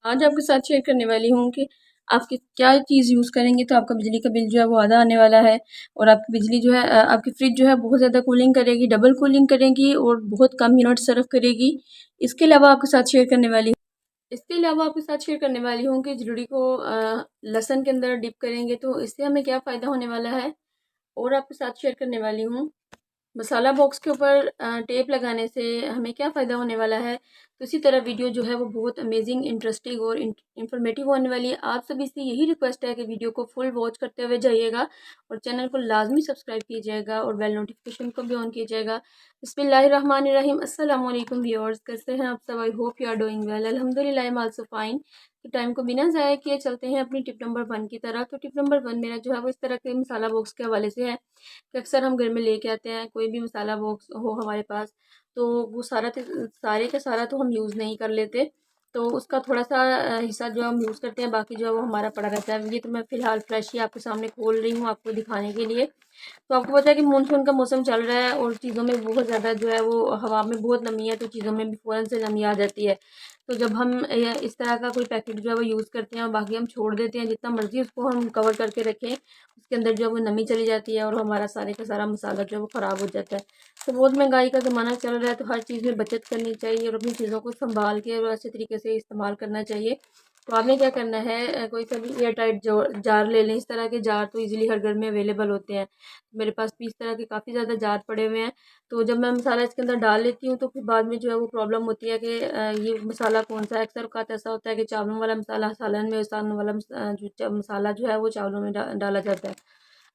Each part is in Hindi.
आज आपके साथ शेयर करने वाली हूँ कि आप क्या चीज़ यूज़ करेंगे तो आपका बिजली का बिल जो है वो आधा आने वाला है। और आपकी बिजली जो है आपकी फ्रिज जो है बहुत ज़्यादा कूलिंग करेगी, डबल कूलिंग करेगी और बहुत कम यूनिट सर्व करेगी। इसके अलावा आपके साथ शेयर करने वाली इसके अलावा आपके साथ शेयर करने वाली हूँ कि जरूरी को लहसुन के अंदर डिप करेंगे तो इससे हमें क्या फ़ायदा होने वाला है। और आपके साथ शेयर करने वाली हूँ मसाला बॉक्स के ऊपर टेप लगाने से हमें क्या फ़ायदा होने वाला है। तो इसी तरह वीडियो जो है वो बहुत अमेजिंग, इंटरेस्टिंग और इंफॉर्मेटिव होने वाली है। आप सभी से यही रिक्वेस्ट है कि वीडियो को फुल वॉच करते हुए जाइएगा और चैनल को लाजमी सब्सक्राइब कीजिएगा और बेल नोटिफिकेशन को भी ऑन कीजिएगा। बिस्मिल्लाहिर्रहमानिर्रहीम। अस्सलाम वालेकुम व्यूअर्स, कैसे हैं आप सब? I hope you are doing well. अल्हम्दुलिल्लाह आई एम आल्सो फाइन। तो टाइम को बिना ज़ाया किए चलते हैं अपनी टिप नंबर 1 की तरफ। तो टिप नंबर 1 मेरा जो है वो इस तरह के मसाला बॉक्स के हवाले से है कि अक्सर हम घर में लेके आते हैं, कोई भी मसाला बॉक्स हो हमारे पास तो वो सारे का सारा तो हम यूज़ नहीं कर लेते। तो उसका थोड़ा सा हिस्सा जो हम यूज़ करते हैं, बाकी जो है वो हमारा पड़ा रहता है। ये तो मैं फ़िलहाल फ्रेश ही आपके सामने खोल रही हूँ आपको दिखाने के लिए। तो आपको पता है कि मानसून का मौसम चल रहा है और चीज़ों में बहुत ज़्यादा जो है वो हवा में बहुत नमी है, तो चीज़ों में भी फ़ौरन से नमी आ जाती है। तो जब हम इस तरह का कोई पैकेट जो है वो यूज़ करते हैं और बाकी हम छोड़ देते हैं, जितना मर्ज़ी उसको हम कवर करके रखें, उसके अंदर जो है वो नमी चली जाती है और हमारा सारे का सारा मसाला जो है वो ख़राब हो जाता है। तो बहुत महंगाई का ज़माना चल रहा है, तो हर चीज़ में बचत करनी चाहिए और अपनी चीज़ों को सँभाल के और अच्छे तरीके से इस्तेमाल करना चाहिए। तो आपने क्या करना है, कोई सा भी एयर टाइट जो जार ले लें। इस तरह के जार तो इजीली हर घर में अवेलेबल होते हैं। मेरे पास भी इस तरह के काफ़ी ज़्यादा जार पड़े हुए हैं। तो जब मैं मसाला इसके अंदर डाल लेती हूँ तो फिर बाद में जो है वो प्रॉब्लम होती है कि ये मसाला कौन सा है। अक्सर औक़ात ऐसा होता है कि चावलों वाला मसाला सालन में, सालन वाला मसाला जो है वो चावलों में डाला जाता है।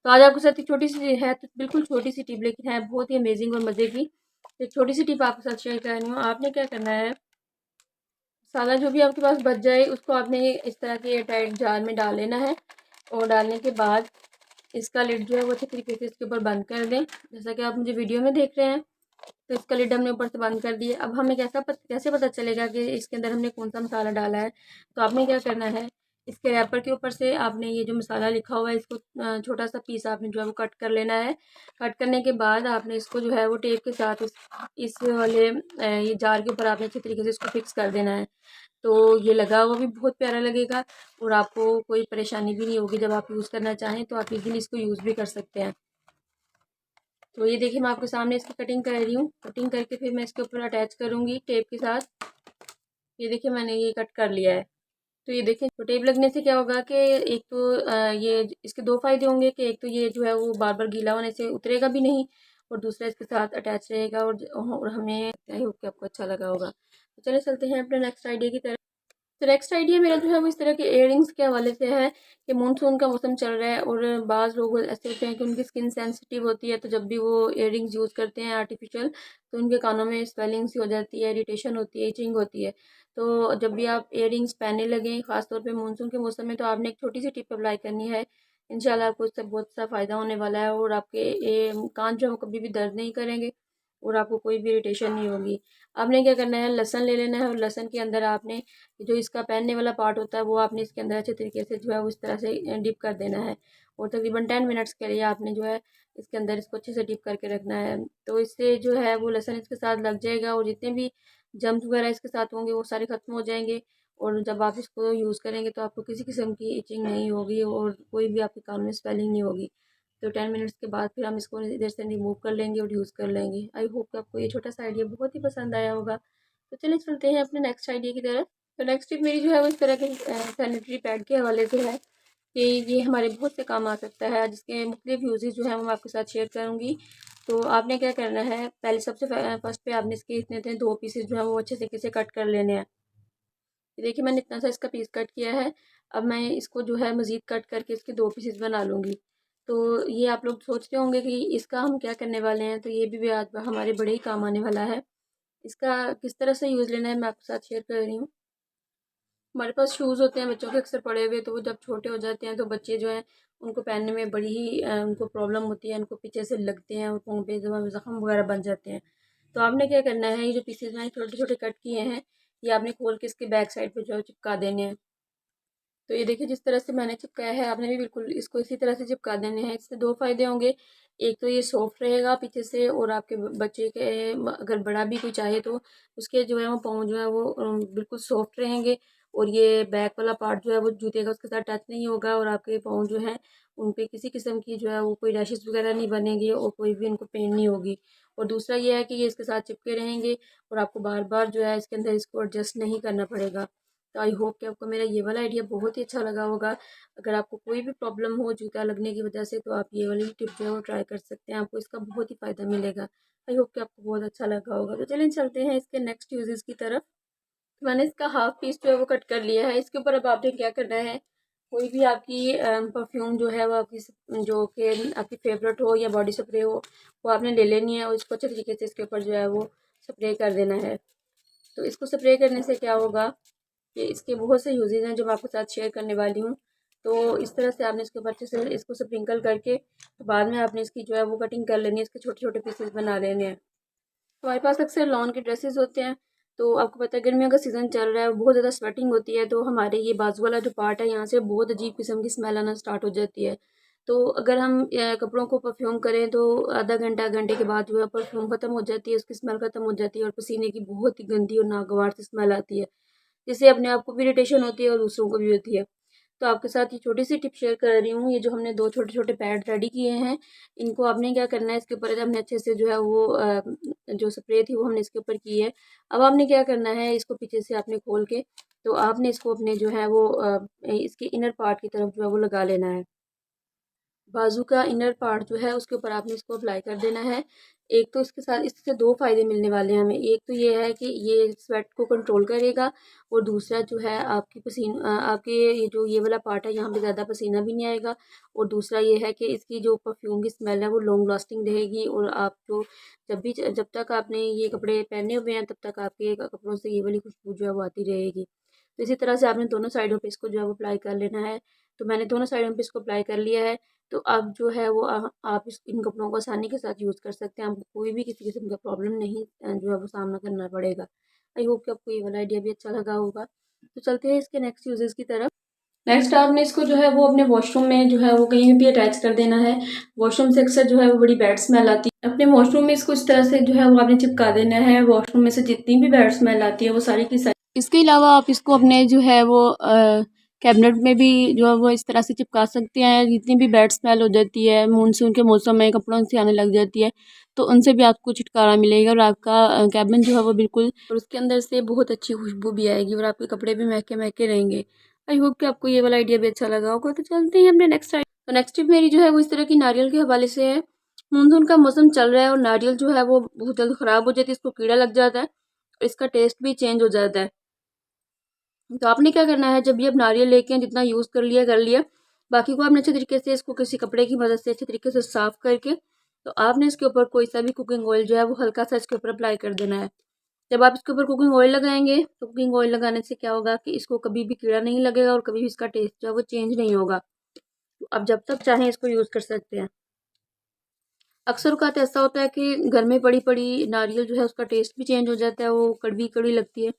तो आज आपके साथ एक छोटी सी है, तो बिल्कुल छोटी सी टिप लेकिन है बहुत ही अमेजिंग और मज़े की। एक छोटी सी टिप आपके साथ शेयर कर रही हूँ। आपने क्या करना है, मसाला जो भी आपके पास बच जाए उसको आपने इस तरह के एयर टाइट जार में डाल लेना है। और डालने के बाद इसका लिड जो है वो अच्छे तरीके से इसके ऊपर बंद कर दें, जैसा कि आप मुझे वीडियो में देख रहे हैं। तो इसका लिड हमने ऊपर से बंद कर दिया। अब हमें कैसे पता चलेगा कि इसके अंदर हमने कौन सा मसाला डाला है। तो आपने क्या करना है, इसके रैपर के ऊपर से आपने ये जो मसाला लिखा हुआ है इसको छोटा सा पीस आपने जो है वो कट कर लेना है। कट करने के बाद आपने इसको जो है वो टेप के साथ इस वाले ये जार के ऊपर आपने अच्छे तरीके से इसको फिक्स कर देना है। तो ये लगा हुआ भी बहुत प्यारा लगेगा और आपको कोई परेशानी भी नहीं होगी। जब आप यूज़ करना चाहें तो आप इजीली इसको यूज़ भी कर सकते हैं। तो ये देखिए मैं आपके सामने इसकी कटिंग कर रही हूँ। कटिंग करके फिर मैं इसके ऊपर अटैच करूँगी टेप के साथ। ये देखिए मैंने ये कट कर लिया है। तो ये देखिए, तो टेप लगने से क्या होगा कि एक तो ये इसके दो फायदे होंगे कि एक तो ये जो है वो बार बार गीला होने से उतरेगा भी नहीं और दूसरा इसके साथ अटैच रहेगा। और हमें आई होप कि आपको अच्छा लगा होगा। तो चलिए चलते हैं अपने नेक्स्ट आइडिया की तरफ। तो नेक्स्ट आइडिया मेरा जो है वो इस तरह के इयररिंग्स के हवाले से है कि मानसून का मौसम चल रहा है और बाज़ लोग ऐसे होते हैं कि उनकी स्किन सेंसिटिव होती है, तो जब भी वो इयररिंग्स यूज़ करते हैं आर्टिफिशियल, तो उनके कानों में स्वेलिंग सी हो जाती है, इरिटेशन होती है, इचिंग होती है। तो जब भी आप इयररिंग्स पहनने लगें, ख़ासतौर पे मानसून के मौसम में, तो आपने एक छोटी सी टिप अप्लाई करनी है। इंशाल्लाह आपको इससे बहुत सा फ़ायदा होने वाला है और आपके कान जो है वो कभी भी दर्द नहीं करेंगे और आपको कोई भी इरिटेशन नहीं होगी। आपने क्या करना है, लहसुन ले लेना है और लहसुन के अंदर आपने जो इसका पहनने वाला पार्ट होता है वो आपने इसके अंदर अच्छे तरीके से जो है वो इस तरह से डिप कर देना है। और तकरीबन 10 मिनट्स के लिए आपने जो है इसके अंदर इसको अच्छे से डिप करके रखना है। तो इससे जो है वो लहसुन इसके साथ लग जाएगा और जितने भी जम्स वगैरह इसके साथ होंगे वो सारे ख़त्म हो जाएंगे। और जब आप इसको यूज़ करेंगे तो आपको किसी किस्म की इचिंग नहीं होगी और कोई भी आपके कान में स्वेलिंग नहीं होगी। तो 10 मिनट्स के बाद फिर हम इसको इधर से रिमूव कर लेंगे और यूज़ कर लेंगे। आई होप कि आपको ये छोटा सा आइडिया बहुत ही पसंद आया होगा। तो चलिए चलते हैं अपने नेक्स्ट आइडिया की तरफ। तो नेक्स्ट टिप मेरी जो है वो इस तरह के सैनिटरी पैड के हवाले से है कि ये हमारे बहुत से काम आ सकता है, जिसके मुख्तलिफ यूजेस जो है वो मैं आपके साथ शेयर करूँगी। तो आपने क्या करना है, पहले सबसे फर्स्ट पे आपने इसके इतने इतने दो पीसेस जो है वो अच्छे तरीके से कट कर लेने हैं। ये देखिए मैंने इतना सा इसका पीस कट किया है। अब मैं इसको जो है मज़ीद कट करके इसके दो पीसेस बना लूँगी। तो ये आप लोग सोचते होंगे कि इसका हम क्या करने वाले हैं, तो ये भी आज हमारे बड़े ही काम आने वाला है। इसका किस तरह से यूज़ लेना है मैं आपके साथ शेयर कर रही हूँ। हमारे पास शूज़ होते हैं बच्चों के अक्सर पड़े हुए, तो वो जब छोटे हो जाते हैं तो बच्चे जो हैं उनको पहनने में बड़ी ही उनको प्रॉब्लम होती है, उनको पीछे से लगते हैं और पाँव पे ज़ख्म वगैरह बन जाते हैं। तो आपने क्या करना है, ये जो पीसेज मैंने छोटे छोटे कट किए हैं ये आपने खोल के इसके बैक साइड पे जो है चिपका देने हैं। तो ये देखिए जिस तरह से मैंने चिपकाया है आपने भी बिल्कुल इसको इसी तरह से चिपका देने हैं। इससे दो फायदे होंगे, एक तो ये सॉफ्ट रहेगा पीछे से और आपके बच्चे के अगर बड़ा भी कोई चाहे तो उसके जो है वो पाँव जो है वो बिल्कुल सॉफ्ट रहेंगे और ये बैक वाला पार्ट जो है वो जूते का उसके साथ टच नहीं होगा, और आपके पाँव जो हैं उन पे किसी किस्म की जो है वो कोई रैशेस वगैरह नहीं बनेंगे और कोई भी उनको पेन नहीं होगी। और दूसरा ये है कि ये इसके साथ चिपके रहेंगे और आपको बार बार जो है इसके अंदर इसको एडजस्ट नहीं करना पड़ेगा। तो आई होप कि आपको मेरा ये वाला आइडिया बहुत ही अच्छा लगा होगा। अगर आपको कोई भी प्रॉब्लम हो जूता लगने की वजह से, तो आप ये वाली टिप जो है वो ट्राई कर सकते हैं, आपको इसका बहुत ही फ़ायदा मिलेगा। आई होप कि आपको बहुत अच्छा लगा होगा। तो चलिए चलते हैं इसके नेक्स्ट यूजेस की तरफ। मैंने इसका हाफ पीस जो है वो कट कर लिया है। इसके ऊपर अब आपने क्या करना है, कोई भी आपकी परफ्यूम जो है वो आपकी जो कि आपकी फेवरेट हो या बॉडी स्प्रे हो, वो आपने ले लेनी है और इसको अच्छे तरीके से इसके ऊपर जो है वो स्प्रे कर देना है। तो इसको स्प्रे करने से क्या होगा कि इसके बहुत से यूजेज हैं जो मैं आपके साथ शेयर करने वाली हूँ। तो इस तरह से आपने इसके ऊपर अच्छे से इसको स्प्रिंकल करके तो बाद में आपने इसकी जो है वो कटिंग कर लेनी है, इसके छोटे छोटे पीसेस बना लेने हैं। हमारे पास अक्सर लॉन के ड्रेसेस होते हैं, तो आपको पता है गर्मियों का सीज़न चल रहा है, बहुत ज़्यादा स्वेटिंग होती है, तो हमारे ये बाजू वाला जो पार्ट है यहाँ से बहुत अजीब किस्म की स्मेल आना स्टार्ट हो जाती है। तो अगर हम कपड़ों को परफ्यूम करें तो आधा घंटा घंटे के बाद जो है परफ्यूम ख़त्म हो जाती है, उसकी स्मेल ख़त्म हो जाती है और पसीने की बहुत ही गंदी और नागवार सी स्मेल आती है, जिससे अपने आप को भी इरिटेशन होती है और दूसरों को भी होती है। तो आपके साथ ये छोटी सी टिप शेयर कर रही हूँ। ये जो हमने 2 छोटे-छोटे पैड रेडी किए हैं, इनको आपने क्या करना है, इसके ऊपर हमने अच्छे से जो है वो जो स्प्रे थी वो हमने इसके ऊपर की है। अब आपने क्या करना है, इसको पीछे से आपने खोल के तो आपने इसको अपने जो है वो इसके इनर पार्ट की तरफ जो है वो लगा लेना है। बाजू का इनर पार्ट जो है उसके ऊपर आपने इसको अप्लाई कर देना है। एक तो इसके साथ इससे 2 फ़ायदे मिलने वाले हैं हमें। एक तो ये है कि ये स्वेट को कंट्रोल करेगा और दूसरा जो है आपके ये जो ये वाला पार्ट है यहाँ पे ज़्यादा पसीना भी नहीं आएगा, और दूसरा ये है कि इसकी जो परफ्यूम की स्मेल है वो लॉन्ग लास्टिंग रहेगी, और आप जो जब तक आपने ये कपड़े पहने हुए हैं तब तक आपके कपड़ों से ये वाली खुशबू जो है वो आती रहेगी। तो इसी तरह से आपने दोनों साइडों पे इसको जो है वो अप्लाई कर लेना है। तो मैंने दोनों साइडों पे इसको अप्लाई कर लिया है। तो अब जो है वो आप इन कपड़ों को आसानी के साथ यूज़ कर सकते हैं। आपको कोई भी किसी किस्म का प्रॉब्लम नहीं जो है वो सामना करना पड़ेगा। आई होप कि आपको ये वाला आइडिया भी अच्छा लगा होगा। तो चलते हैं इसके नेक्स्ट यूजेस की तरफ। नेक्स्ट आपने इसको जो है वो अपने वॉशरूम में जो है वो कहीं भी अटैच कर देना है। वॉशरूम से अक्सर जो है वो बड़ी बैड स्मेल आती है। अपने वॉशरूम में इसको इस तरह से जो है वो आपने चिपका देना है। वॉशरूम में से जितनी भी बैड स्मेल आती है वो सारी की सारी। इसके अलावा आप इसको अपने जो है वो कैबिनेट में भी जो है वो इस तरह से चिपका सकते हैं। जितनी भी बैड स्मेल हो जाती है मानसून के मौसम में कपड़ों से आने लग जाती है, तो उनसे भी आपको छुटकारा मिलेगा और आपका कैबिन जो है वो बिल्कुल, और उसके अंदर से बहुत अच्छी खुशबू भी आएगी और आपके कपड़े भी महके महके रहेंगे। आई होप कि आपको ये वाला आइडिया भी अच्छा लगा होगा। तो चलते हैं अपने नेक्स्ट आइडिया। तो नेक्स्ट टिप मेरी जो है वो इस तरह की नारियल के हवाले से है। मानसून का मौसम चल रहा है और नारियल जो है वो बहुत जल्द ख़राब हो जाती है, इसको कीड़ा लग जाता है और इसका टेस्ट भी चेंज हो जाता है। तो आपने क्या करना है, जब भी आप नारियल लेके जितना यूज़ कर लिया, बाकी को आपने अच्छे तरीके से इसको किसी कपड़े की मदद से अच्छे तरीके से साफ़ करके तो आपने इसके ऊपर कोई सा भी कुकिंग ऑयल जो है वो हल्का सा इसके ऊपर अप्लाई कर देना है। जब आप इसके ऊपर कुकिंग ऑयल लगाएंगे तो कुकिंग ऑयल लगाने से क्या होगा कि इसको कभी भी कीड़ा नहीं लगेगा और कभी भी इसका टेस्ट जो है वो चेंज नहीं होगा। तो आप जब तक चाहें इसको यूज़ कर सकते हैं। अक्सर औक़ात ऐसा होता है कि घर में पड़ी पड़ी नारियल जो है उसका टेस्ट भी चेंज हो जाता है, वो कड़वी कड़वी लगती है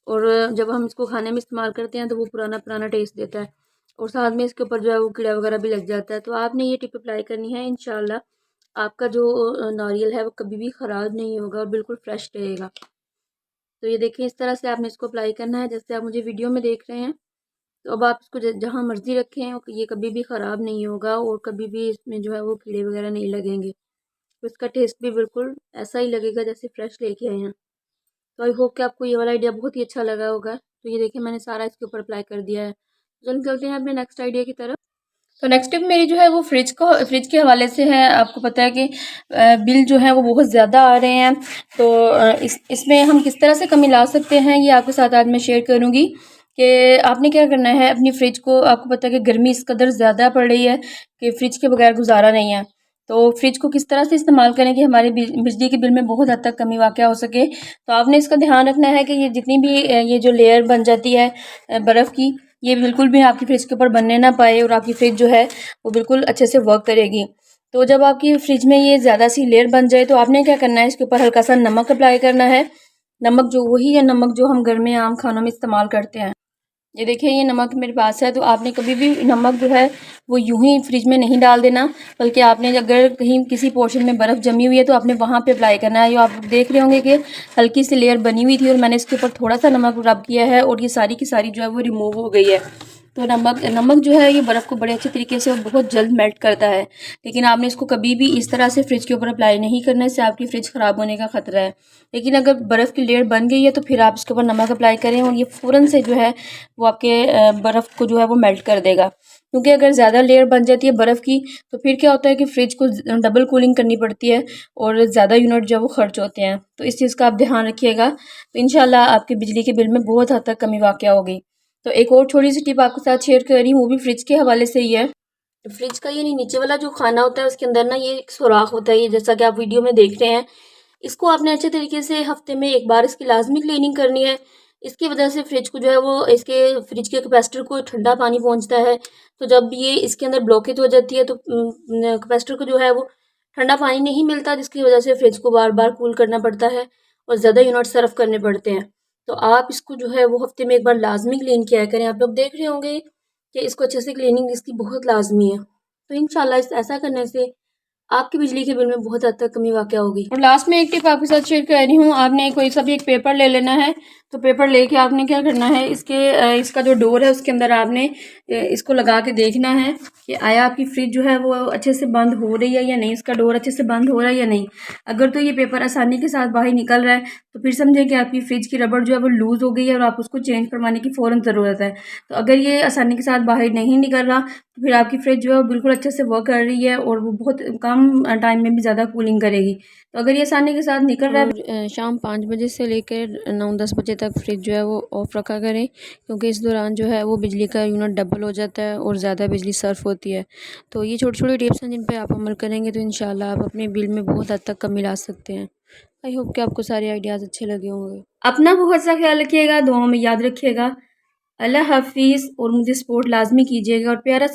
और जब हम इसको खाने में इस्तेमाल करते हैं तो वो पुराना पुराना टेस्ट देता है और साथ में इसके ऊपर जो है वो कीड़ा वगैरह भी लग जाता है। तो आपने ये टिप अप्लाई करनी है, इंशाल्लाह आपका जो नारियल है वो कभी भी ख़राब नहीं होगा और बिल्कुल फ्रेश रहेगा। तो ये देखिए इस तरह से आपने इसको अप्लाई करना है जैसे आप मुझे वीडियो में देख रहे हैं। तो अब आप इसको जहाँ मर्ज़ी रखें, ये कभी भी ख़राब नहीं होगा और कभी भी इसमें जो है वो कीड़े वगैरह नहीं लगेंगे। तो इसका टेस्ट भी बिल्कुल ऐसा ही लगेगा जैसे फ्रेश लेके आए हैं। तो आई होप कि आपको ये वाला आइडिया बहुत ही अच्छा लगा होगा। तो ये देखिए मैंने सारा इसके ऊपर अप्लाई कर दिया है। तो चलते हैं अपने नेक्स्ट आइडिया की तरफ। तो नेक्स्ट टिप मेरी जो है वो फ्रिज के हवाले से है। आपको पता है कि बिल जो है वो बहुत ज़्यादा आ रहे हैं, तो इसमें हम किस तरह से कमी ला सकते हैं ये आपके साथ आज मैं शेयर करूँगी कि आपने क्या करना है अपनी फ़्रिज को। आपको पता है कि गर्मी इस कदर ज़्यादा पड़ रही है कि फ़्रिज के बगैर गुजारा नहीं है। तो फ्रिज को किस तरह से इस्तेमाल करें कि हमारे बिजली के बिल में बहुत हद तक कमी वाक़या हो सके। तो आपने इसका ध्यान रखना है कि ये जितनी भी ये जो लेयर बन जाती है बर्फ़ की, ये बिल्कुल भी आपकी फ्रिज के ऊपर बनने ना पाए और आपकी फ्रिज जो है वो बिल्कुल अच्छे से वर्क करेगी। तो जब आपकी फ्रिज में ये ज़्यादा सी लेयर बन जाए तो आपने क्या करना है, इसके ऊपर हल्का सा नमक अप्लाई करना है। नमक जो वही है नमक जो हम घर में आम खानों में इस्तेमाल करते हैं। ये देखिए ये नमक मेरे पास है। तो आपने कभी भी नमक जो है वो यूं ही फ्रिज में नहीं डाल देना, बल्कि आपने अगर कहीं किसी पोर्शन में बर्फ़ जमी हुई है तो आपने वहाँ पे अप्लाई करना है। ये आप देख रहे होंगे कि हल्की सी लेयर बनी हुई थी और मैंने इसके ऊपर थोड़ा सा नमक रब किया है और ये सारी की सारी जो है वो रिमूव हो गई है। तो नमक जो है ये बर्फ़ को बड़े अच्छे तरीके से और बहुत जल्द मेल्ट करता है। लेकिन आपने इसको कभी भी इस तरह से फ्रिज के ऊपर अप्लाई नहीं करना, इससे आपकी फ्रिज ख़राब होने का ख़तरा है। लेकिन अगर बर्फ़ की लेयर बन गई है तो फिर आप इसके ऊपर नमक अप्लाई करें और ये फ़ौरन से जो है वो आपके बर्फ़ को जो है वो मेल्ट कर देगा। क्योंकि अगर ज़्यादा लेयर बन जाती है बर्फ़ की तो फिर क्या होता है कि फ्रिज को डबल कूलिंग करनी पड़ती है और ज़्यादा यूनिट जो है वो खर्च होते हैं। तो इस चीज़ का आप ध्यान रखिएगा, तो इंशाल्लाह आपके बिजली के बिल में बहुत हद तक कमी वाक़या होगी। तो एक और छोटी सी टिप आपके साथ शेयर कर रही हूँ, वो भी फ्रिज के हवाले से ही है। फ्रिज का ये नीचे वाला जो खाना होता है उसके अंदर ना ये एक सुराख होता है, ये जैसा कि आप वीडियो में देख रहे हैं। इसको आपने अच्छे तरीके से हफ्ते में एक बार इसकी लाजमी क्लीनिंग करनी है। इसकी वजह से फ्रिज को जो है वो इसके फ्रिज के कैपेसिटर को ठंडा पानी पहुंचता है। तो जब ये इसके अंदर ब्लॉकेज हो जाती है तो कैपेसिटर को जो है वो ठंडा पानी नहीं मिलता, जिसकी वजह से फ्रिज को बार बार कूल करना पड़ता है और ज़्यादा यूनिट सर्व करने पड़ते हैं। तो आप इसको जो है वो हफ्ते में एक बार लाजमी क्लीन किया करें। आप लोग देख रहे होंगे कि इसको अच्छे से क्लीनिंग इसकी बहुत लाजमी है। तो इंशाल्लाह ऐसा करने से आपकी बिजली के बिल में बहुत हद तक कमी वाक़या होगी। और लास्ट में एक टिप आपके साथ शेयर कर रही हूँ। आपने कोई सा भी एक पेपर ले लेना है, तो पेपर लेके आपने क्या करना है, इसका जो डोर है उसके अंदर आपने इसको लगा के देखना है कि आया आपकी फ्रिज जो है वो अच्छे से बंद हो रही है या नहीं, इसका डोर अच्छे से बंद हो रहा है या नहीं। अगर तो ये पेपर आसानी के साथ बाहर निकल रहा है तो फिर समझे कि आपकी फ्रिज की रबड़ जो है वो लूज़ हो गई है और आप उसको चेंज करवाने की फ़ौरन ज़रूरत है। तो अगर ये आसानी के साथ बाहर नहीं निकल रहा तो फिर आपकी फ्रिज जो है वो बिल्कुल अच्छे से वर्क कर रही है और वो बहुत कम टाइम में भी ज़्यादा कूलिंग करेगी। तो अगर ये आसानी के साथ निकल रहा है, शाम 5 बजे से लेकर 9-10 बजे तक फ्रिज जो है वो ऑफ़ रखा करें, क्योंकि इस दौरान जो है वो बिजली का यूनिट डबल हो जाता है और ज़्यादा बिजली सर्फ होती है। तो ये छोटी-छोटी टिप्स हैं जिन पे आप अमल करेंगे तो इंशाल्लाह आप अपने बिल में बहुत हद तक कमी ला सकते हैं। आई होप कि आपको सारे आइडियाज़ अच्छे लगे होंगे। अपना बहुत सा ख्याल रखिएगा, दुआओं में याद रखिएगा। अल्लाह हाफ़िज़ और मुझे सपोर्ट लाज़मी कीजिएगा और प्यारा सा